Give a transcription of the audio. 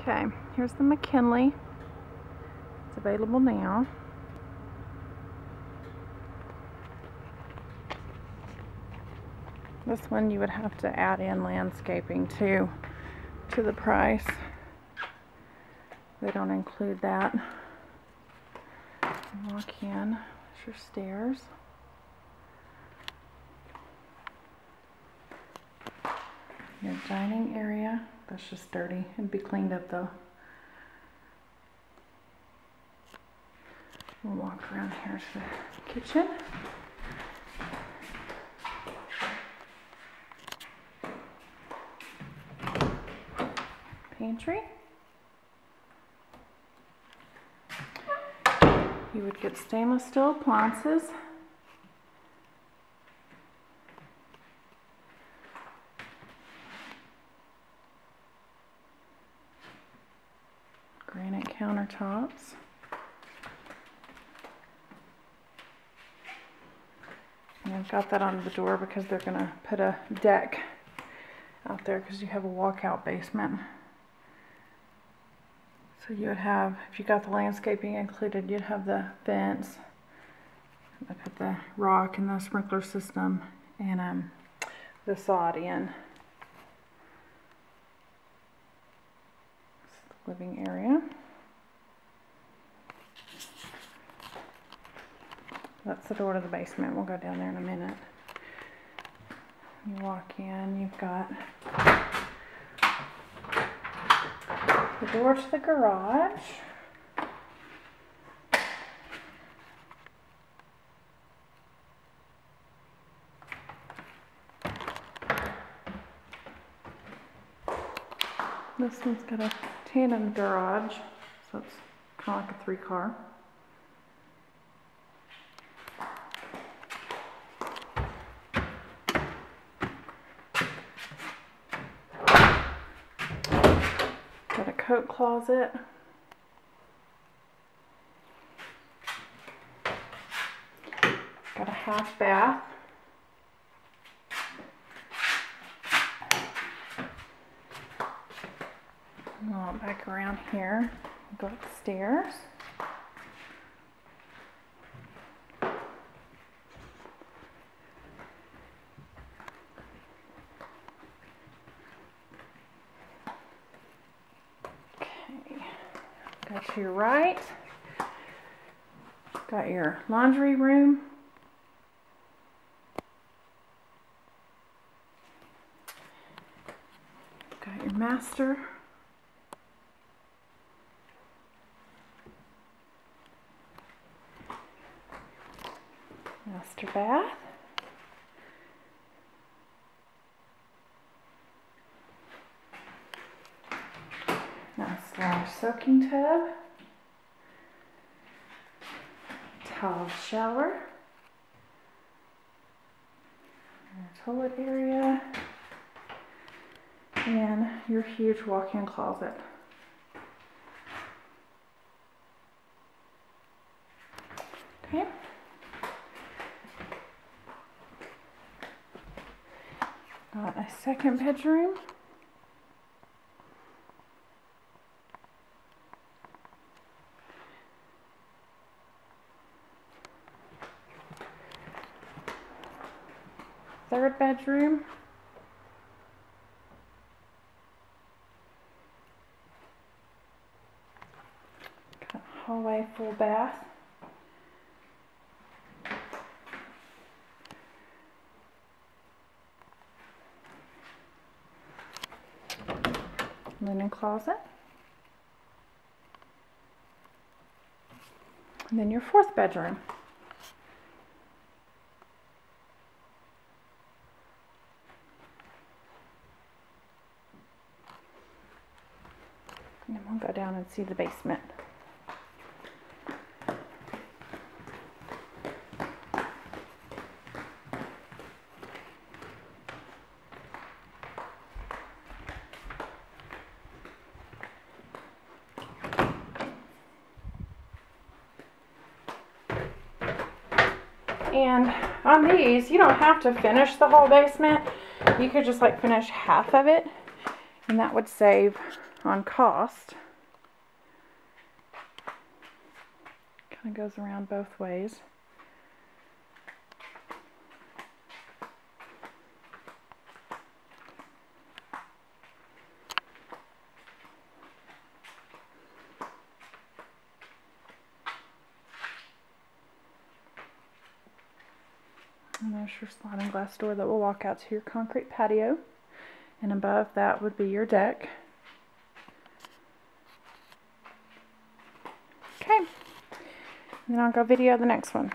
Okay, here's the McKinley. It's available now. This one you would have to add in landscaping too to the price. They don't include that. Walk in, there's your stairs. Your dining area, that's just dirty. It'd be cleaned up though. We'll walk around here to the kitchen. Pantry. You would get stainless steel appliances. Granite countertops. And I've got that on the door because they're going to put a deck out there because you have a walkout basement. So you would have, if you got the landscaping included, you'd have the fence, I put the rock and the sprinkler system, and the sod in. This is the living area. That's the door to the basement. We'll go down there in a minute. You walk in, you've got the door to the garage. This one's got a tandem garage, so it's kind of like a 3-car. Got a coat closet. Got a half bath. Go back around here. Go upstairs. Go to your right, got your laundry room, got your master bath, nice large soaking tub, tile shower, your toilet area, and your huge walk-in closet. Okay. Got a second bedroom. Third bedroom. Got a hallway full bath. Linen closet. And then your fourth bedroom. And then we'll go down and see the basement. And on these, you don't have to finish the whole basement. You could just like finish half of it, and that would save on cost. Kind of goes around both ways. And there's your sliding glass door that will walk out to your concrete patio. And above that would be your deck. Okay. And then I'll go video the next one.